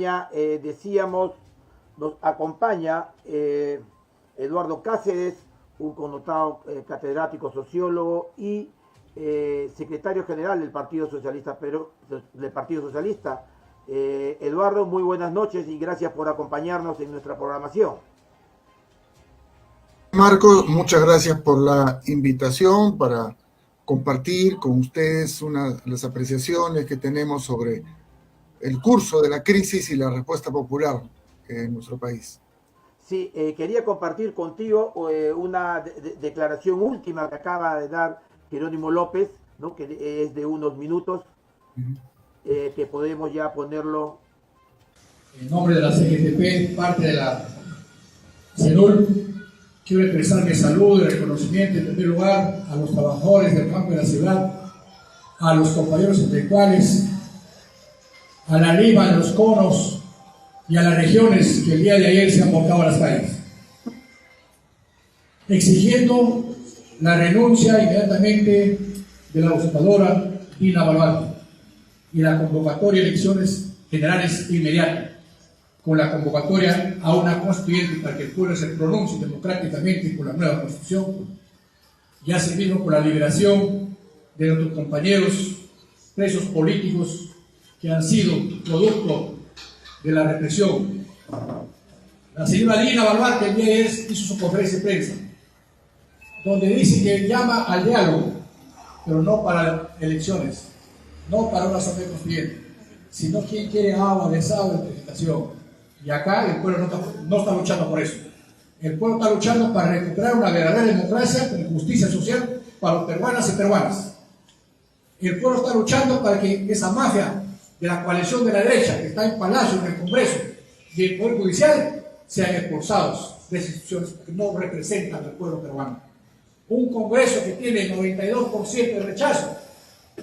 acompaña, nos acompaña Eduardo Cáceres, un connotado catedrático sociólogo y secretario general del Partido Socialista. Eduardo, muy buenas noches y gracias por acompañarnos en nuestra programación. Marcos, muchas gracias por la invitación para compartir con ustedes las apreciaciones que tenemos sobre el curso de la crisis y la respuesta popular en nuestro país. Sí, quería compartir contigo una declaración última que acaba de dar Jerónimo López, ¿no? Que es de unos minutos, que podemos ya ponerlo. En nombre de la CGTP, parte de la CENUR, quiero expresar mi saludo y reconocimiento en primer lugar a los trabajadores del campo de la ciudad, a los compañeros intelectuales, a la Lima, a los conos y a las regiones que el día de ayer se han volcado a las calles, exigiendo la renuncia inmediatamente de la usurpadora Dina Boluarte y la convocatoria de elecciones generales inmediatas, con la convocatoria a una constituyente para que el pueblo se pronuncie democráticamente por la nueva constitución, y asimismo por la liberación de nuestros compañeros presos políticos que han sido producto de la represión. La señora Dina Boluarte el día de ayer hizo su conferencia de prensa, donde dice que llama al diálogo, pero no para elecciones, no para una asamblea constituyente, sino quien quiere agua, desagüe, presentación. Y acá el pueblo no está luchando por eso. El pueblo está luchando para recuperar una verdadera democracia con justicia social para los peruanas y peruanas. El pueblo está luchando para que esa mafia de la coalición de la derecha que está en Palacio, en el Congreso y el Poder Judicial sean expulsados de esas instituciones que no representan al pueblo peruano. Un Congreso que tiene 92% de rechazo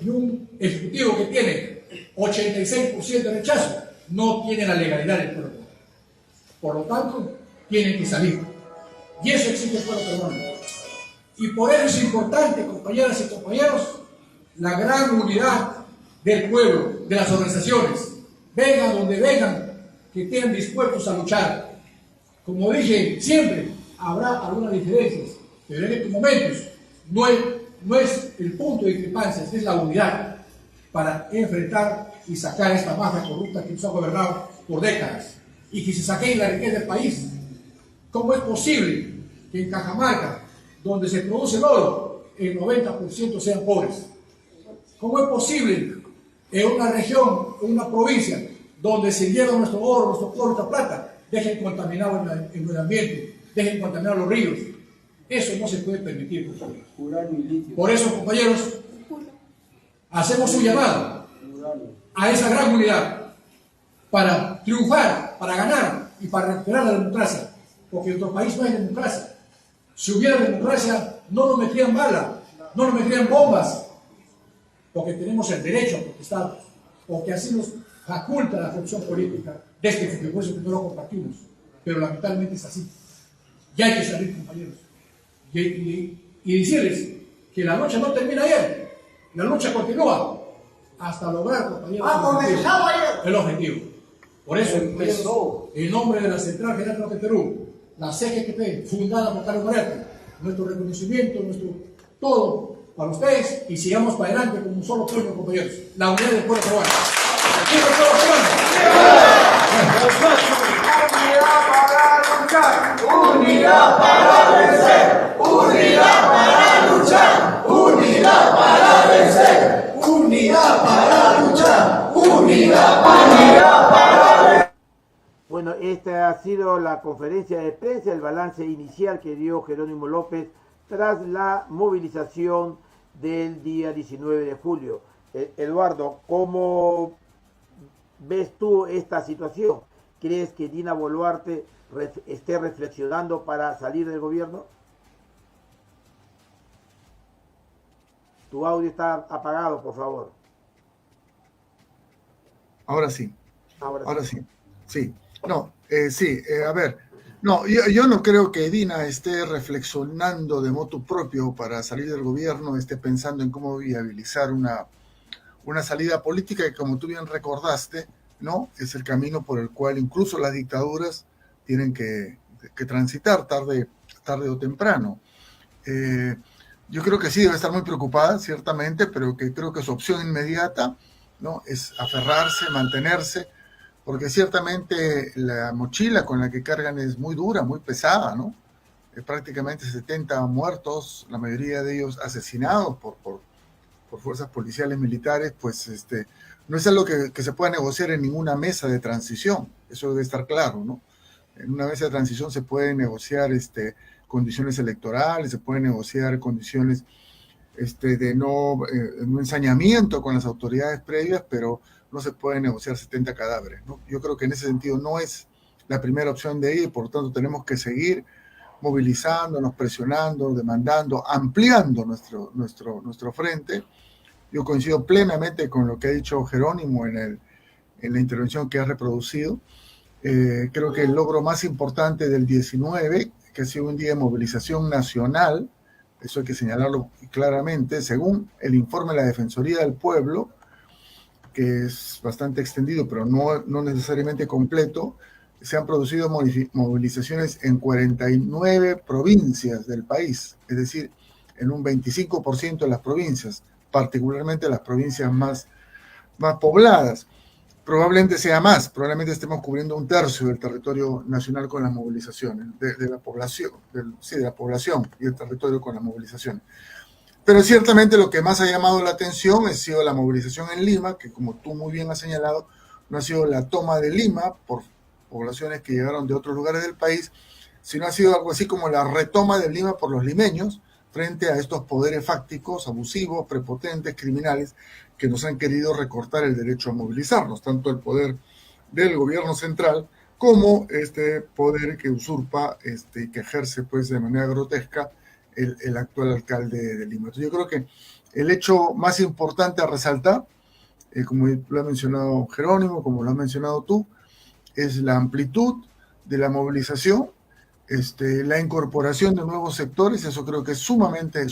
y un Ejecutivo que tiene 86% de rechazo no tiene la legalidad del pueblo. Por lo tanto, tienen que salir. Y eso exige el pueblo peruano. Y por eso es importante, compañeras y compañeros, la gran unidad del pueblo, de las organizaciones, vengan donde vengan, que estén dispuestos a luchar. Como dije, siempre habrá algunas diferencias, pero en estos momentos no es el punto de discrepancia, es la unidad para enfrentar y sacar esta mafia corrupta que nos ha gobernado por décadas y que se saque la riqueza del país. ¿Cómo es posible que en Cajamarca, donde se produce el oro, el 90% sean pobres? ¿Cómo es posible en una región, en una provincia, donde se lleva nuestro oro, nuestro oro, nuestra plata, dejen contaminado el medio ambiente, dejen contaminados los ríos? Eso no se puede permitir. Por eso, compañeros, hacemos un llamado a esa gran unidad para triunfar, para ganar y para recuperar la democracia, porque en nuestro país no hay democracia. Si hubiera democracia, no nos metían balas, no nos metían bombas, porque tenemos el derecho a protestar, porque así nos faculta la corrupción política, desde que por eso que no lo compartimos, pero lamentablemente es así. Y hay que salir, compañeros, y decirles que la lucha no termina ayer, la lucha continúa hasta lograr, compañeros, el objetivo. Por eso, en nombre de la Central General de Perú, la CGTP, fundada por Carlos Boluarte, nuestro reconocimiento, nuestro todo para ustedes, y sigamos para adelante como un solo pueblo, compañeros. La unidad del pueblo peruano. ¡Viva el pueblo peruano! Unidad para vencer, unidad para luchar, unidad para vencer, unidad para luchar, unidad para vencer. Bueno, esta ha sido la conferencia de prensa, el balance inicial que dio Jerónimo López tras la movilización del día 19 de julio. Eduardo, ¿cómo ves tú esta situación? ¿Crees que Dina Boluarte esté reflexionando para salir del gobierno? Tu audio está apagado, por favor. Ahora sí. Ahora sí. Sí. No, a ver. No, yo no creo que Dina esté reflexionando de motu propio para salir del gobierno, esté pensando en cómo viabilizar una salida política que, como tú bien recordaste, ¿no? Es el camino por el cual incluso las dictaduras tienen que transitar tarde o temprano. Yo creo que sí debe estar muy preocupada, ciertamente, pero que creo que su opción inmediata, ¿no?, es aferrarse, mantenerse, porque ciertamente la mochila con la que cargan es muy dura, muy pesada, ¿no? Prácticamente 70 muertos, la mayoría de ellos asesinados por fuerzas policiales militares, pues no es algo que se pueda negociar en ninguna mesa de transición, eso debe estar claro, ¿no? En una mesa de transición se puede negociar condiciones electorales, se pueden negociar condiciones de no ensañamiento con las autoridades previas, pero no se puede negociar 70 cadáveres, ¿no? Yo creo que en ese sentido no es la primera opción de ella y por lo tanto tenemos que seguir movilizándonos, presionando, demandando, ampliando nuestro frente. Yo coincido plenamente con lo que ha dicho Jerónimo en la intervención que ha reproducido. Creo que el logro más importante del 19, que ha sido un día de movilización nacional, eso hay que señalarlo claramente, según el informe de la Defensoría del Pueblo, que es bastante extendido, pero no necesariamente completo, se han producido movilizaciones en 49 provincias del país, es decir, en un 25% de las provincias, particularmente las provincias más pobladas. Probablemente sea más, probablemente estemos cubriendo un tercio del territorio nacional con las movilizaciones, de la población y el territorio con las movilizaciones. Pero ciertamente lo que más ha llamado la atención ha sido la movilización en Lima, que como tú muy bien has señalado, no ha sido la toma de Lima por poblaciones que llegaron de otros lugares del país, sino ha sido algo así como la retoma de Lima por los limeños frente a estos poderes fácticos, abusivos, prepotentes, criminales, que nos han querido recortar el derecho a movilizarnos, tanto el poder del gobierno central como este poder que usurpa y que ejerce pues de manera grotesca el actual alcalde de Lima. Entonces yo creo que el hecho más importante a resaltar, como lo ha mencionado Jerónimo, como lo has mencionado tú, es la amplitud de la movilización, la incorporación de nuevos sectores, eso creo que es sumamente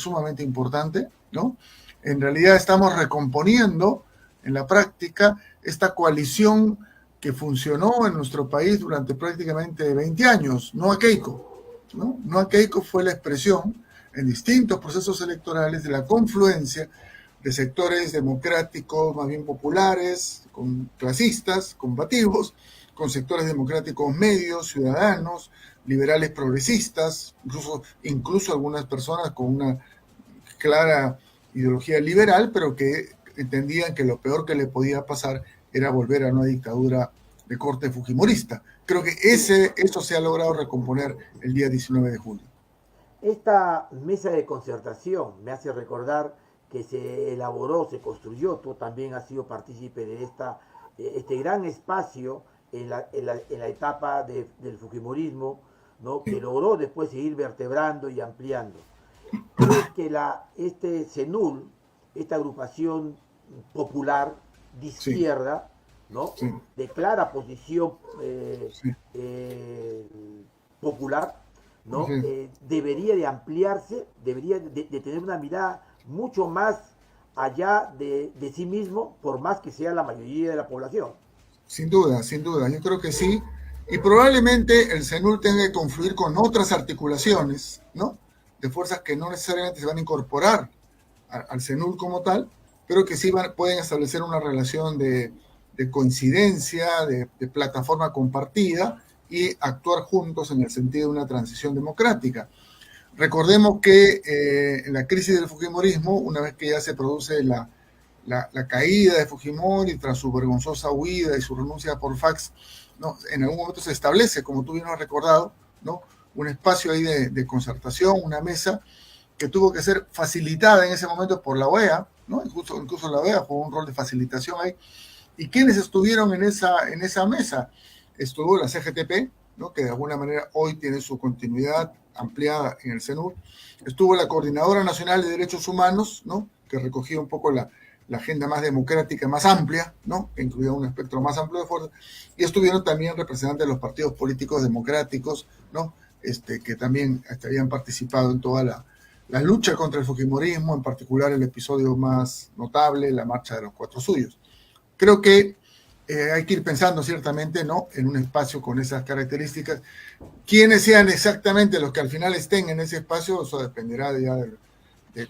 importante, ¿no? En realidad estamos recomponiendo en la práctica esta coalición que funcionó en nuestro país durante prácticamente 20 años, no a Keiko, ¿no? No a Keiko fue la expresión en distintos procesos electorales de la confluencia de sectores democráticos más bien populares, con clasistas, combativos, con sectores democráticos medios, ciudadanos, liberales progresistas, incluso algunas personas con una clara ideología liberal, pero que entendían que lo peor que le podía pasar era volver a una dictadura de corte fujimorista. Creo que eso se ha logrado recomponer el día 19 de julio. Esta mesa de concertación me hace recordar que se elaboró, se construyó, tú también has sido partícipe de este gran espacio en la etapa del fujimorismo, ¿no?, que logró después seguir vertebrando y ampliando. ¿Crees que este CENUL, esta agrupación popular de izquierda, ¿no?, de clara posición popular, ¿no?, debería de ampliarse, debería de tener una mirada mucho más allá de sí mismo, por más que sea la mayoría de la población? Sin duda, yo creo que sí, y probablemente el CENUL tenga que confluir con otras articulaciones, ¿no?, de fuerzas que no necesariamente se van a incorporar al CENUL como tal, pero que sí pueden establecer una relación de coincidencia, de plataforma compartida y actuar juntos en el sentido de una transición democrática. Recordemos que en la crisis del fujimorismo, una vez que ya se produce la caída de Fujimori tras su vergonzosa huida y su renuncia por fax, ¿no?, en algún momento se establece, como tú bien has recordado, ¿no?, un espacio ahí de concertación, una mesa que tuvo que ser facilitada en ese momento por la OEA, ¿no? Incluso la OEA jugó un rol de facilitación ahí. ¿Y quiénes estuvieron en esa mesa? Estuvo la CGTP, ¿no?, que de alguna manera hoy tiene su continuidad ampliada en el CENUR. Estuvo la Coordinadora Nacional de Derechos Humanos, ¿no?, que recogía un poco la agenda más democrática, más amplia, ¿no?, que incluía un espectro más amplio de fuerzas. Y estuvieron también representantes de los partidos políticos democráticos, ¿no?, que también habían participado en toda la lucha contra el fujimorismo, en particular el episodio más notable, la marcha de los 4 suyos. Creo que hay que ir pensando ciertamente, ¿no?, en un espacio con esas características. Quiénes sean exactamente los que al final estén en ese espacio, eso dependerá de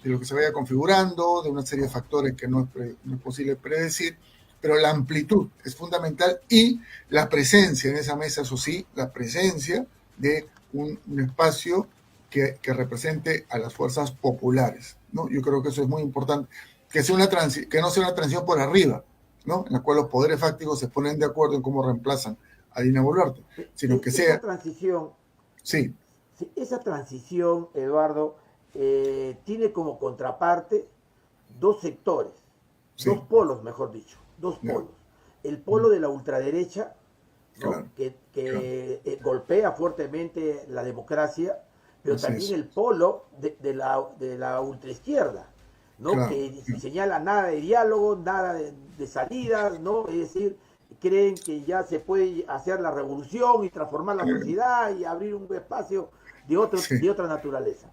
lo que se vaya configurando, de una serie de factores que no es posible predecir, pero la amplitud es fundamental y la presencia en esa mesa, eso sí, la presencia de un espacio que represente a las fuerzas populares, ¿no? Yo creo que eso es muy importante, que no sea una transición por arriba, ¿no?, en la cual los poderes fácticos se ponen de acuerdo en cómo reemplazan a Dina Boluarte, sino que sea... transición, sí. Esa transición, Eduardo, tiene como contraparte dos sectores, Sí. dos polos, mejor dicho, dos polos. El polo de la ultraderecha, ¿no?, Claro. que golpea fuertemente la democracia, pero Así también es. el polo de la ultraizquierda, ¿no?, Claro, que claro. señala nada de diálogo, nada de salidas, ¿no? Es decir, creen que ya se puede hacer la revolución y transformar la sociedad y abrir un espacio Sí. de otra naturaleza.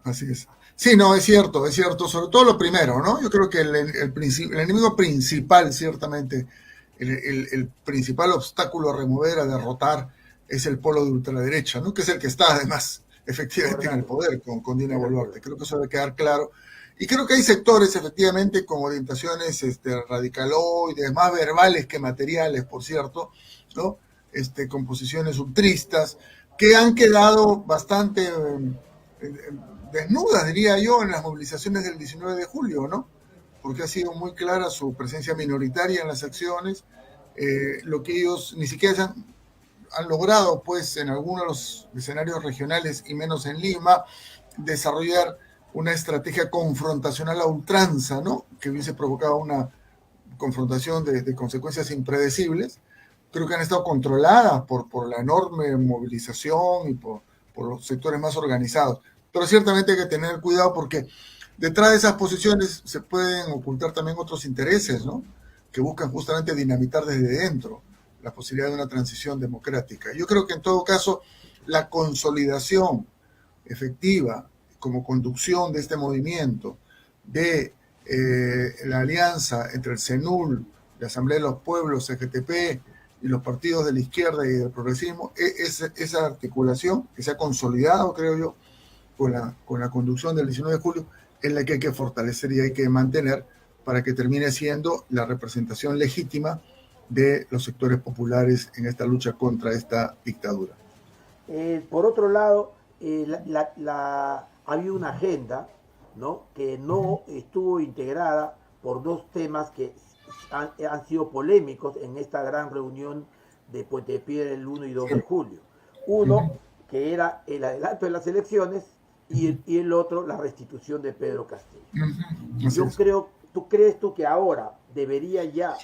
Así es. Sí, no, es cierto, sobre todo lo primero, ¿no? Yo creo que el enemigo principal, ciertamente, el principal obstáculo a remover, a derrotar, es el polo de ultraderecha, ¿no?, que es el que está, además, efectivamente en el poder con Dina Boluarte. Creo que eso debe quedar claro. Y creo que hay sectores, efectivamente, con orientaciones radicaloides, más verbales que materiales, por cierto, ¿no?, con posiciones ultristas, que han quedado bastante... desnudas, diría yo, en las movilizaciones del 19 de julio, ¿no? Porque ha sido muy clara su presencia minoritaria en las acciones, lo que ellos ni siquiera han logrado, pues, en algunos de los escenarios regionales y menos en Lima, desarrollar una estrategia confrontacional a ultranza, ¿no?, que hubiese provocado una confrontación de consecuencias impredecibles. Creo que han estado controladas por la enorme movilización y por los sectores más organizados. Pero ciertamente hay que tener cuidado porque detrás de esas posiciones se pueden ocultar también otros intereses, ¿no?, que buscan justamente dinamitar desde dentro la posibilidad de una transición democrática. Yo creo que en todo caso la consolidación efectiva como conducción de este movimiento, de la alianza entre el CENUL, la Asamblea de los Pueblos, CGTP y los partidos de la izquierda y del progresismo, esa articulación que se ha consolidado, creo yo, con la conducción del 19 de julio, es la que hay que fortalecer y hay que mantener para que termine siendo la representación legítima de los sectores populares en esta lucha contra esta dictadura. Por otro lado, había una agenda, ¿no?, que no estuvo integrada por dos temas que han sido polémicos en esta gran reunión de Puente de Piedra el 1 y 2 de julio. Uno, que era el adelanto de las elecciones, y el otro, la restitución de Pedro Castillo. ¿Tú crees que ahora debería ya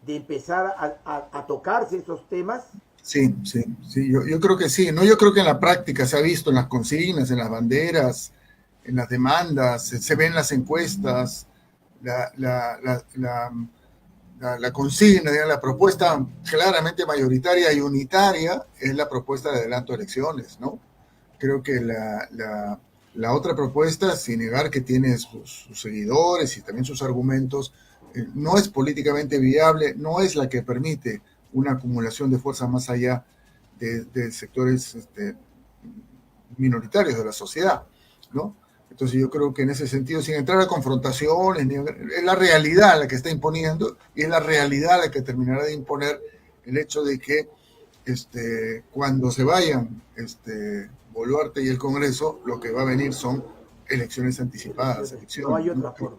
de empezar a tocarse esos temas? Sí, yo creo que sí, ¿no? Yo creo que en la práctica se ha visto en las consignas, en las banderas, en las demandas, se ven las encuestas, la consigna, digamos, la propuesta claramente mayoritaria y unitaria es la propuesta de adelanto de elecciones, ¿no? Creo que la otra propuesta, sin negar que tiene sus seguidores y también sus argumentos, no es políticamente viable, no es la que permite una acumulación de fuerzas más allá de sectores minoritarios de la sociedad, ¿no? Entonces yo creo que en ese sentido, sin entrar a confrontaciones, es la realidad la que está imponiendo y es la realidad la que terminará de imponer el hecho de que cuando se vayan Boluarte y el Congreso, lo que va a venir son elecciones anticipadas. No hay otra forma.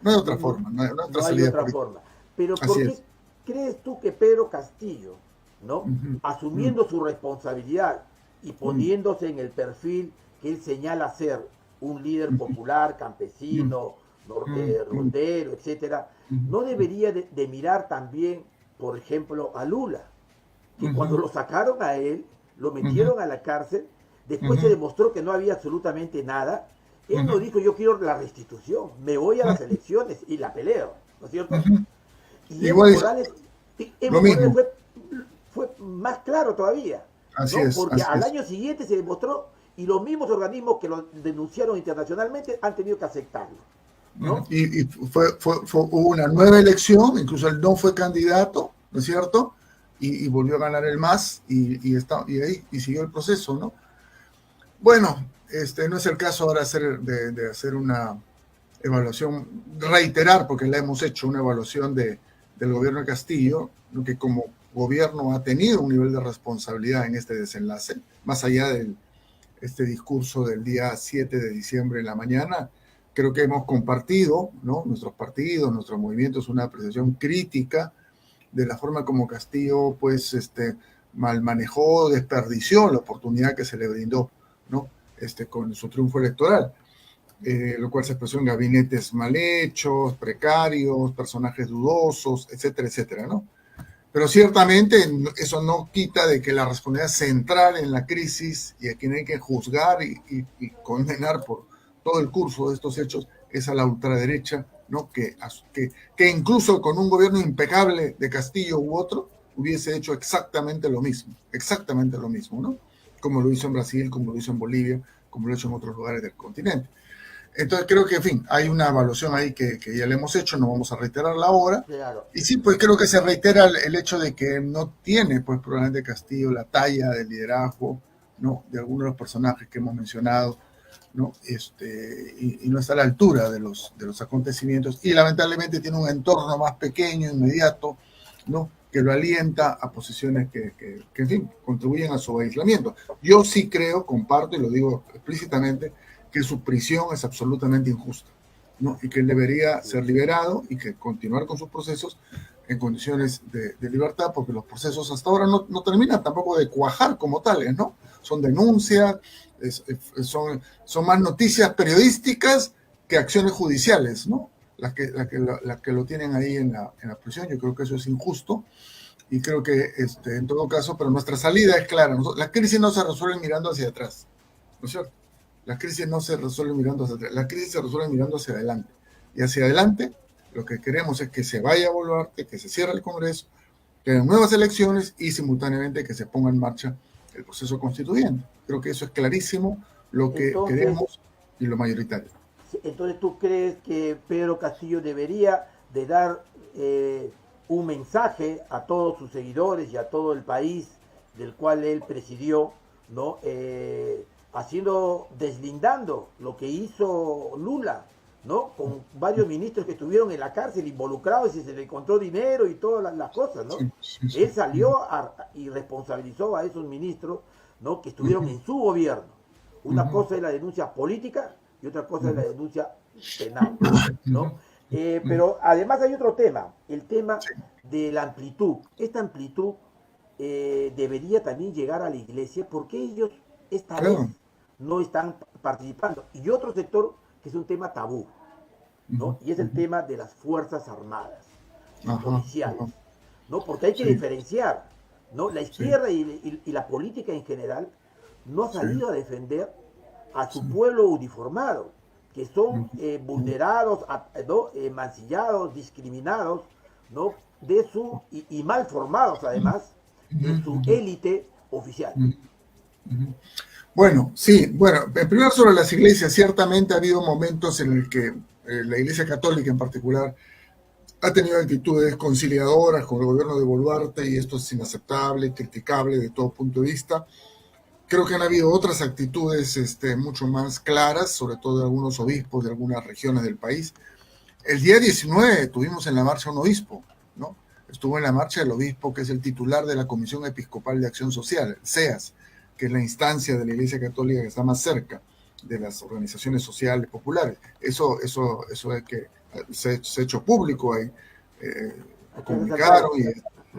No hay otra forma, no hay otra salida política. Pero ¿por qué crees tú que Pedro Castillo, ¿no?, asumiendo su responsabilidad y poniéndose en el perfil que él señala ser un líder popular, campesino, rondero, etcétera, no debería de mirar también, por ejemplo, a Lula, que cuando lo sacaron a él, lo metieron a la cárcel, después se demostró que no había absolutamente nada, él no dijo yo quiero la restitución, me voy a las elecciones y la peleo, ¿no es cierto? Y Evo Morales fue más claro todavía, ¿no? Porque al año siguiente se demostró y los mismos organismos que lo denunciaron internacionalmente han tenido que aceptarlo, ¿no? Y hubo una nueva elección, incluso él no fue candidato, ¿no es cierto? Y volvió a ganar el MAS y siguió el proceso, ¿no? Bueno, no es el caso ahora de hacer una evaluación, reiterar, porque la hemos hecho, una evaluación del gobierno de Castillo, que como gobierno ha tenido un nivel de responsabilidad en este desenlace, más allá de este discurso del día 7 de diciembre en la mañana. Creo que hemos compartido, ¿no?, nuestros partidos, nuestros movimientos, una apreciación crítica de la forma como Castillo, pues, mal manejó, desperdició la oportunidad que se le brindó, ¿no?, con su triunfo electoral, lo cual se expresó en gabinetes mal hechos, precarios, personajes dudosos, etcétera, etcétera, ¿no? Pero ciertamente eso no quita de que la responsabilidad central en la crisis y a quien hay que juzgar y condenar por todo el curso de estos hechos es a la ultraderecha, ¿no? Que incluso con un gobierno impecable de Castillo u otro hubiese hecho exactamente lo mismo, ¿no? Como lo hizo en Brasil, como lo hizo en Bolivia, como lo ha hecho en otros lugares del continente. Entonces creo que, en fin, hay una evaluación ahí que ya le hemos hecho, no vamos a reiterarla ahora. Claro. Y sí, pues creo que se reitera el hecho de que no tiene, pues, probablemente Castillo la talla de liderazgo, ¿no?, de algunos de los personajes que hemos mencionado, ¿no? Y no está a la altura de los acontecimientos. Y lamentablemente tiene un entorno más pequeño, inmediato, ¿no?, que lo alienta a posiciones que en fin, contribuyen a su aislamiento. Yo sí creo, comparto y lo digo explícitamente, que su prisión es absolutamente injusta, ¿no?, y que él debería ser liberado y que continuar con sus procesos en condiciones de libertad, porque los procesos hasta ahora no terminan tampoco de cuajar como tales, ¿no? Son denuncias, son más noticias periodísticas que acciones judiciales, ¿no?, las que lo tienen ahí en la prisión. Yo creo que eso es injusto y creo que en todo caso, pero nuestra salida es clara. La crisis no se resuelve mirando hacia atrás, ¿no es cierto? La crisis no se resuelve mirando hacia atrás, la crisis se resuelve mirando hacia adelante. Y hacia adelante lo que queremos es que se vaya a Boluarte, que se cierre el Congreso, que haya nuevas elecciones y simultáneamente que se ponga en marcha el proceso constituyente. Creo que eso es clarísimo lo que queremos y lo mayoritario. Entonces, ¿tú crees que Pedro Castillo debería de dar un mensaje a todos sus seguidores y a todo el país del cual él presidió, ¿no?, deslindando lo que hizo Lula, ¿no?, con varios ministros que estuvieron en la cárcel involucrados y se le encontró dinero y todas las cosas, ¿no? Sí. Él salió y responsabilizó a esos ministros, ¿no?, que estuvieron en su gobierno. Una cosa es la denuncia política y otra cosa es la denuncia penal, ¿no? Pero además hay otro tema, el tema de la amplitud. Esta amplitud debería también llegar a la iglesia, porque ellos esta vez no están participando. Y otro sector que es un tema tabú, ¿no? Y es el tema de las Fuerzas Armadas y policiales, ¿no? Porque hay que diferenciar, ¿no? La izquierda y la política en general no ha salido a defender a su pueblo uniformado, que son vulnerados, ¿no?, mancillados, discriminados, ¿no?, y mal formados además, de su élite oficial. Bueno, sí, primero sobre las iglesias, ciertamente ha habido momentos en los que la Iglesia Católica en particular ha tenido actitudes conciliadoras con el gobierno de Boluarte, y esto es inaceptable, criticable de todo punto de vista. Creo que han habido otras actitudes mucho más claras, sobre todo de algunos obispos de algunas regiones del país. El día 19 tuvimos en la marcha un obispo, ¿no? Estuvo en la marcha el obispo que es el titular de la Comisión Episcopal de Acción Social, CEAS, que es la instancia de la Iglesia Católica que está más cerca de las organizaciones sociales populares. Eso es que se ha hecho público ahí, lo comunicaron y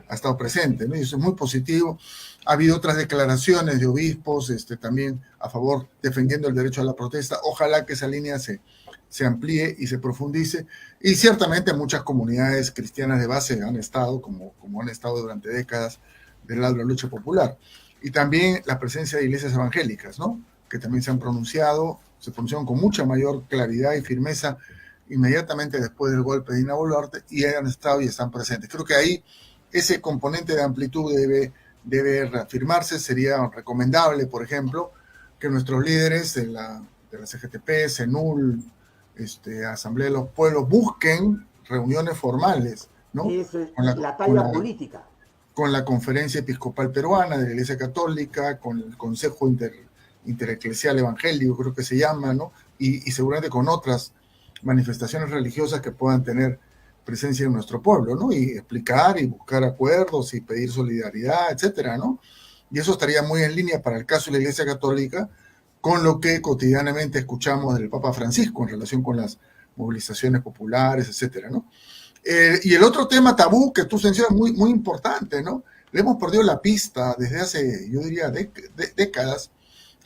ha estado presente, ¿no? Y eso es muy positivo. Ha habido otras declaraciones de obispos también a favor, defendiendo el derecho a la protesta. Ojalá que esa línea se amplíe y se profundice. Y ciertamente muchas comunidades cristianas de base han estado, como han estado durante décadas, del lado de la lucha popular. Y también la presencia de iglesias evangélicas, ¿no?, que también se pronunciaron con mucha mayor claridad y firmeza inmediatamente después del golpe de Dina Boluarte, y han estado y están presentes. Creo que ahí ese componente de amplitud debe reafirmarse. Sería recomendable, por ejemplo, que nuestros líderes de la CGTP, CENUL, Asamblea de los Pueblos, busquen reuniones formales, ¿no? Eso es Con la talla política. Con la Conferencia Episcopal Peruana de la Iglesia Católica, con el Consejo Intereclesial Evangélico, creo que se llama, ¿no? Y seguramente con otras manifestaciones religiosas que puedan tener presencia en nuestro pueblo, ¿no? Y explicar y buscar acuerdos y pedir solidaridad, etcétera, ¿no? Y eso estaría muy en línea para el caso de la Iglesia Católica con lo que cotidianamente escuchamos del Papa Francisco en relación con las movilizaciones populares, etcétera, ¿no? Y el otro tema tabú que tú mencionas, muy, muy importante, ¿no? Le hemos perdido la pista desde hace, yo diría, décadas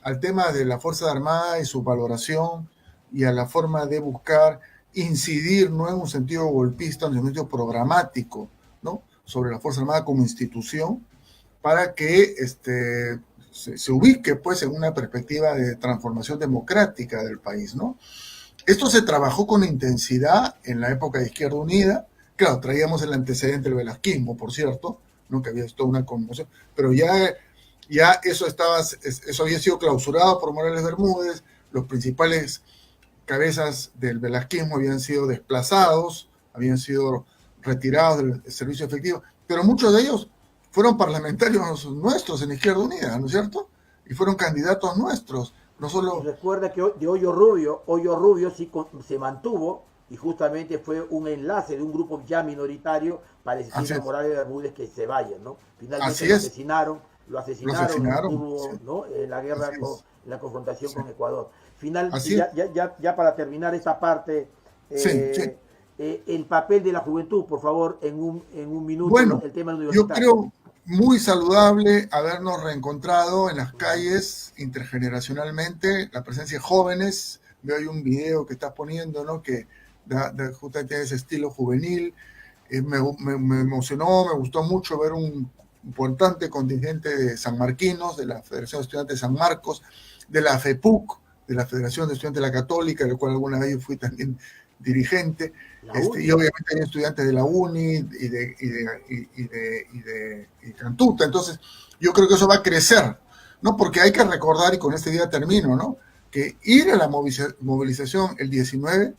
al tema de la Fuerza Armada y su valoración y a la forma de buscar incidir, no en un sentido golpista, en un sentido programático, ¿no? Sobre la Fuerza Armada como institución, para que se ubique, pues, en una perspectiva de transformación democrática del país, ¿no? Esto se trabajó con intensidad en la época de Izquierda Unida. Claro, traíamos el antecedente del velasquismo, por cierto, ¿no? Que había toda una conmoción, pero ya eso había sido clausurado por Morales Bermúdez, los principales cabezas del velasquismo habían sido desplazados, habían sido retirados del servicio efectivo, pero muchos de ellos fueron parlamentarios nuestros en Izquierda Unida, ¿no es cierto? Y fueron candidatos nuestros. No solo... Y recuerda que de Hoyo Rubio sí se mantuvo y justamente fue un enlace de un grupo ya minoritario para exigir a Morales Bermúdez que se vayan, ¿no? Finalmente lo asesinaron, tuvo, sí. ¿no? La guerra, la confrontación sí. con Ecuador. Ya para terminar esta parte, el papel de la juventud, por favor, en un minuto, bueno, el tema universitario. Yo creo muy saludable habernos reencontrado en las calles intergeneracionalmente, la presencia de jóvenes. Veo ahí un video que estás poniendo, ¿no? Que justamente ese estilo juvenil. Me emocionó, me gustó mucho ver un importante contingente de sanmarquinos, de la Federación de Estudiantes de San Marcos, de la FEPUC, de la Federación de Estudiantes de la Católica, de la cual alguna vez fui también dirigente, y obviamente hay estudiantes de la UNI y de Cantuta. Entonces, yo creo que eso va a crecer, ¿no? Porque hay que recordar, y con este día termino, ¿no? Que ir a la movilización el 19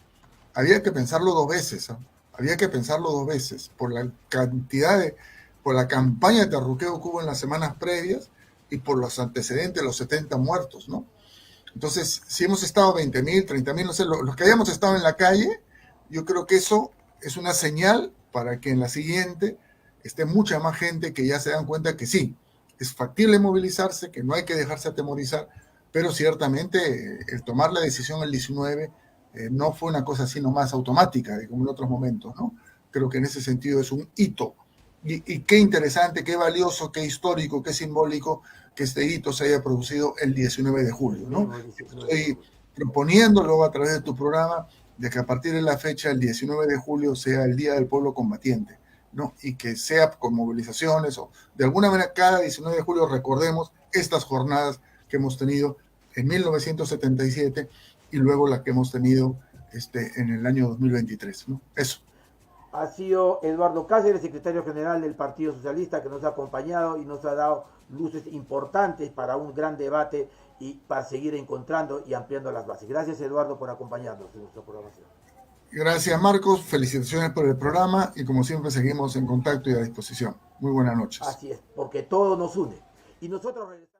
había que pensarlo dos veces, ¿no? Había que pensarlo dos veces por la por la campaña de terruqueo que hubo en las semanas previas y por los antecedentes de los 70 muertos, ¿no? Entonces, si hemos estado 20.000, 30.000, no sé, los que hayamos estado en la calle, yo creo que eso es una señal para que en la siguiente esté mucha más gente que ya se dan cuenta que sí, es factible movilizarse, que no hay que dejarse atemorizar, pero ciertamente el tomar la decisión el 19 no fue una cosa así nomás automática, como en otros momentos, ¿no? Creo que en ese sentido es un hito. Y qué interesante, qué valioso, qué histórico, qué simbólico que este hito se haya producido el 19 de julio, ¿no? Estoy proponiéndolo a través de tu programa de que a partir de la fecha, el 19 de julio, sea el Día del Pueblo Combatiente, ¿no? Y que sea con movilizaciones o de alguna manera cada 19 de julio recordemos estas jornadas que hemos tenido en 1977 y luego la que hemos tenido en el año 2023, ¿no? Eso. Ha sido Eduardo Cáceres, secretario general del Partido Socialista, que nos ha acompañado y nos ha dado luces importantes para un gran debate y para seguir encontrando y ampliando las bases. Gracias, Eduardo, por acompañarnos en nuestra programación. Gracias, Marcos. Felicitaciones por el programa y como siempre seguimos en contacto y a disposición. Muy buenas noches. Así es, porque todo nos une. Y nosotros regresamos.